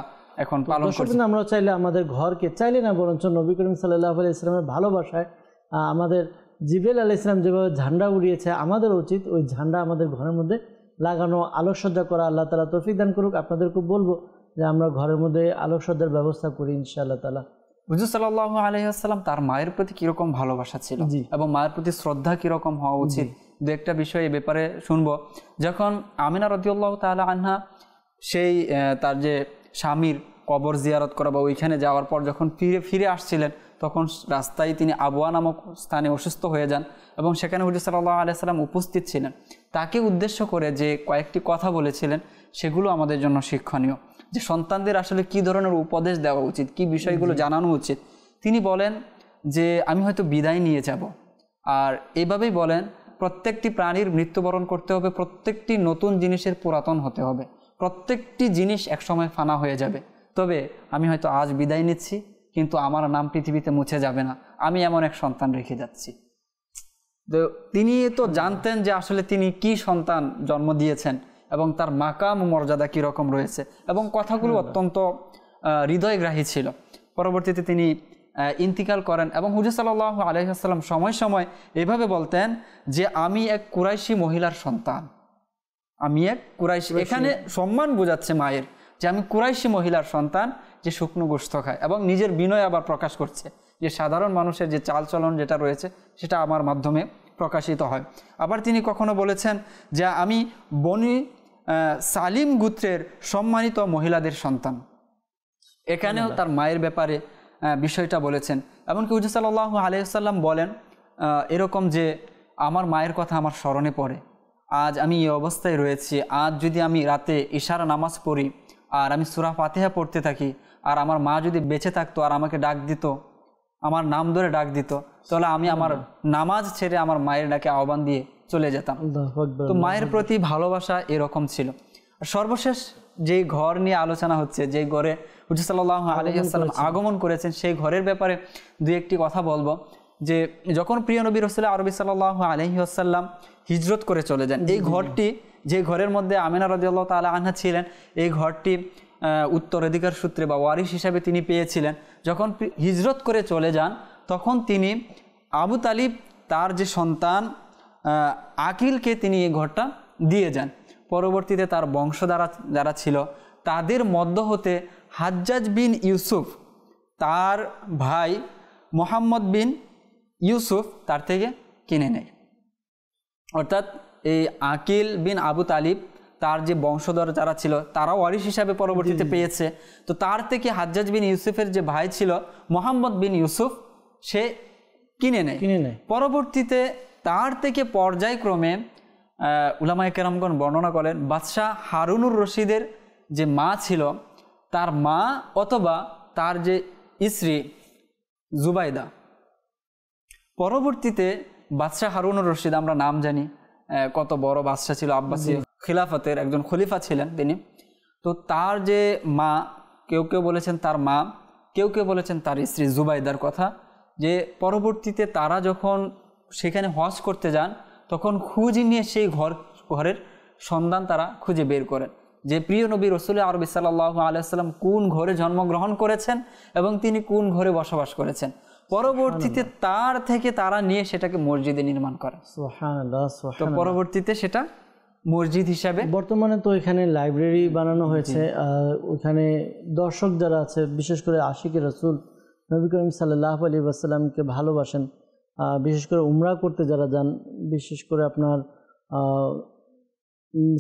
Speaker 2: এখন পালন করছি।
Speaker 1: আমরা চাইলে আমাদের ঘরকে, চাইলে না বরঞ্চ নবী করিম সাল্লাল্লাহু আলাইহি ওয়াসাল্লামের ভালোবাসায় আমাদের জিবরাইল আলাইহিস সালাম যেভাবে ঝান্ডা উড়িয়েছে, আমাদের উচিত ওই ঝান্ডা আমাদের ঘরের মধ্যে লাগানো, আলোকসজ্জা করা। আল্লাহ তাআলা তৌফিক দান করুক। আপনাদেরকে বলবো যে আমরা ঘরের মধ্যে আলোকসজ্জার ব্যবস্থা করি ইনশাআল্লাহ তাআলা।
Speaker 2: হুজুর সাল্লাল্লাহু আলাইহি ওয়াসাল্লাম তার মায়ের প্রতি কিরকম ভালোবাসা ছিল এবং মায়ের প্রতি শ্রদ্ধা কিরকম হওয়া উচিত, দু একটা বিষয় এই ব্যাপারে শুনবো। যখন আমিনা রাদিয়াল্লাহু তাআলা আনহা সেই তার যে স্বামীর কবর জিয়ারত করা বা ওইখানে যাওয়ার পর যখন ফিরে আসছিলেন, তখন রাস্তায় তিনি আবওয়া নামক স্থানে অসুস্থ হয়ে যান এবং সেখানে হুজুর সাল্লাল্লাহু আলাইহি ওয়াসাল্লাম উপস্থিত ছিলেন। তাকে উদ্দেশ্য করে যে কয়েকটি কথা বলেছিলেন সেগুলো আমাদের জন্য শিক্ষণীয়, যে সন্তানদের আসলে কি ধরনের উপদেশ দেওয়া উচিত, কি বিষয়গুলো জানানো উচিত। তিনি বলেন যে আমি হয়তো বিদায় নিয়ে যাব, আর এভাবেই বলেন প্রত্যেকটি প্রাণীর মৃত্যুবরণ করতে হবে, প্রত্যেকটি নতুন জিনিসের পুরাতন হতে হবে, প্রত্যেকটি জিনিস একসময় ফানা হয়ে যাবে। তবে আমি হয়তো আজ বিদায় নিচ্ছি, কিন্তু আমার নাম পৃথিবীতে মুছে যাবে না, আমি এমন এক সন্তান রেখে যাচ্ছি। তো তিনি তো জানতেন যে আসলে তিনি কি সন্তান জন্ম দিয়েছেন এবং তার মাকাম ও মর্যাদা কীরকম রয়েছে, এবং কথাগুলো অত্যন্ত হৃদয়গ্রাহী ছিল। পরবর্তীতে তিনি ইন্তিকাল করেন এবং হুজুর সাল্লাল্লাহু আলাইহি ওয়াসাল্লাম সময় সময় এভাবে বলতেন যে আমি এক কুরাইশি মহিলার সন্তান, আমি এক কুরাইশি, এখানে সম্মান বোঝাচ্ছে মায়ের যে আমি কুরাইশি মহিলার সন্তান যে শুকনো গোশত খায়, এবং নিজের বিনয় আবার প্রকাশ করছে যে সাধারণ মানুষের যে চালচলন যেটা রয়েছে সেটা আমার মাধ্যমে প্রকাশিত হয়। আবার তিনি কখনো বলেছেন যে আমি বনি সালিম গোত্রের সম্মানিত মহিলাদের সন্তান, এখানেও তার মায়ের ব্যাপারে বিষয়টা বলেছেন। এমনকি হুজুর সাল্লাল্লাহু আলাইহি ওয়াসাল্লাম বলেন এরকম যে আমার মায়ের কথা আমার স্মরণে পড়ে, আজ আমি এই অবস্থায় রয়েছি, আজ যদি আমি রাতে ইশার নামাজ পড়ি আর আমি সূরা ফাতিহা পড়তে থাকি, আর আমার মা যদি বেঁচে থাকতো আর আমাকে ডাক দিত, আমার নাম ধরে ডাক দিত, তাহলে আমি আমার নামাজ ছেড়ে আমার মায়ের ডাকে আহ্বান দিয়ে চলে যেতাম। তো মায়ের প্রতি ভালোবাসা এরকম ছিল। আর সর্বশেষ যেই ঘর নিয়ে আলোচনা হচ্ছে, যেই ঘরে হুজুর সাল্লাল্লাহু আলাইহি ওয়াসাল্লাম আগমন করেছেন, সেই ঘরের ব্যাপারে দুই একটি কথা বলবো। যে যখন প্রিয় নবী রাসূল আরবি সাল্লাল্লাহু আলাইহি ওয়াসাল্লাম হিজরত করে চলে যান, এই ঘরটি, যে ঘরের মধ্যে আমিনা রাদিয়াল্লাহু তাআলা আনহা ছিলেন, এই ঘরটি উত্তরাধিকার সূত্রে বা ওয়ারিশ হিসাবে তিনি পেয়েছিলেন। যখন হিজরত করে চলে যান তখন তিনি আবু তালিব তার যে সন্তান আকিলকে তিনি এই ঘরটা দিয়ে যান। পরবর্তীতে তার বংশধারা যারা ছিল তাদের মধ্য হতে হাজ্জাজ বিন ইউসুফ তার ভাই মোহাম্মদ বিন ইউসুফ তার থেকে কিনে নেয়। অর্থাৎ এই আকিল বিন আবু তালিব তার যে বংশধর যারা ছিল তারাও ওয়ারিশ হিসাবে পরবর্তীতে পেয়েছে। তো তার থেকে হাজ্জাজ বিন ইউসুফের যে ভাই ছিল মোহাম্মদ বিন ইউসুফ, সে কিনে নেয়। পরবর্তীতে তার থেকে পর্যায়ক্রমে উলামায়ে কেরামগণ বর্ণনা করেন বাদশাহ হারুনুর রশিদের যে মা ছিল, তার মা অথবা তার যে স্ত্রী জুবাইদা, পরবর্তীতে বাদশাহ হারুনুর রশিদ আমরা নাম জানি কত বড় বাদশাহ ছিল, আব্বাসী খিলাফতের একজন খলিফা ছিলেন তিনি। তো তার যে মা, কেউ কেউ বলেছেন তার মা, কেউ কেউ বলেছেন তার স্ত্রী জুবাইদার কথা, যে পরবর্তীতে তারা যখন সেখানে হজ করতে যান তখন খুঁজে নিয়ে সেই ঘরের সন্ধান তারা খুঁজে বের করেন যে প্রিয় নবী রাসূল আরবি সাল্লাল্লাহু আলাইহি ওয়াসাল্লাম কোন ঘরে জন্মগ্রহণ করেছেন এবং তিনি কোন ঘরে বসবাস করেছেন। পরবর্তীতে তার থেকে তারা নিয়ে সেটাকে মসজিদে নির্মাণ করে। সুবহানাল্লাহ, সুবহানাল্লাহ। তো পরবর্তীতে সেটা মসজিদ হিসাবে,
Speaker 1: বর্তমানে তো এখানে লাইব্রেরি বানানো হয়েছে। ওখানে দর্শক যারা আছে, বিশেষ করে আশিকে রাসূল নবী করিম সাল্লাল্লাহু আলাইহি ওয়াসাল্লামকে ভালোবাসেন, বিশেষ করে উমরা করতে যারা যান, বিশেষ করে আপনার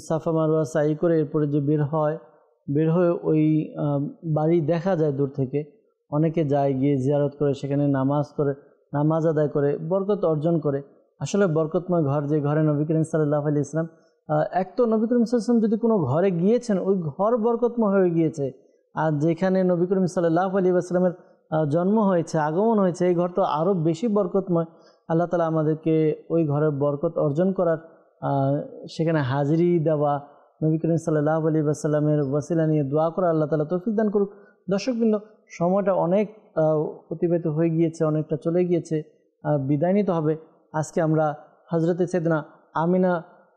Speaker 1: সাফা মারওয়া সাই করে এরপরে যে বের হয়ে ওই বাড়ি দেখা যায় দূর থেকে, অনেকে যায়, গিয়ে জিয়ারত করে, সেখানে নামাজ আদায় করে বরকত অর্জন করে। আসলে বরকতময় ঘর, যে ঘরে নবী করিম সাল্লাল্লাহু আলাইহি ওয়াসাল্লাম, এক তো নবী করিম সাল্লাল্লাহু আলাইহি ওয়াসাল্লাম যদি কোনো ঘরে গিয়েছেন ওই ঘর বরকতময় হয়ে গিয়েছে, আর যেখানে নবী করিম সাল্লাল্লাহু আলাইহি ওয়াসাল্লামের জন্ম হয়েছে, আগমন হয়েছে, এই ঘর তো আরও বেশি বরকতময়। আল্লাহ তাআলা আমাদেরকে ওই ঘরের বরকত অর্জন করার, সেখানে হাজিরি দেওয়া, নবী করিম সাল্লাল্লাহু আলাইহি ওয়াসাল্লামের ওয়াসিলা নিয়ে দোয়া করা আল্লাহ তাআলা তৌফিক দান করুক। দর্শকবৃন্দ, সময়টা অনেক অতিবাহিত হয়ে গিয়েছে, অনেকটা চলে গিয়েছে, বিদায় নিতে হবে। আজকে আমরা হযরতে সাইয়েদনা আমিনা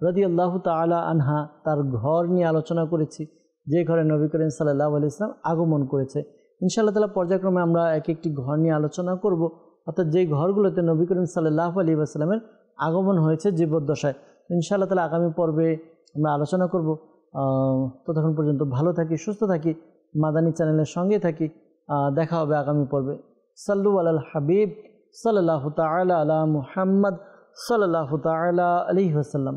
Speaker 1: রাদিয়াল্লাহু তাআলা আনহা তার ঘর নিয়ে আলোচনা করেছি, যে ঘরে নবী করিম সাল্লাল্লাহু আলাইহি ওয়াসাল্লাম আগমন করেছে। ইনশাআল্লাহ তাআলা পর্যায়ক্রমে আমরা এক একটি ঘর নিয়ে আলোচনা করব, অর্থাৎ যেই ঘরগুলোতে নবী করিম সাল্লাল্লাহু আলাইহি ওয়াসাল্লামের আগমন হয়েছে জীবদ্দশায়। ইনশাআল্লাহ তাআলা আগামী পর্বে আমরা আলোচনা করব। ততক্ষণ পর্যন্ত ভালো থাকি, সুস্থ থাকি, মাদানী চ্যানেলের সঙ্গে থাকি। দেখা হবে আগামী পর্বে। সাল্লু আলাল হাবিব সাল্লাল্লাহু তাআলা আলা মুহাম্মদ সাল্লাল্লাহু তাআলা আলাইহি ওয়াসাল্লাম।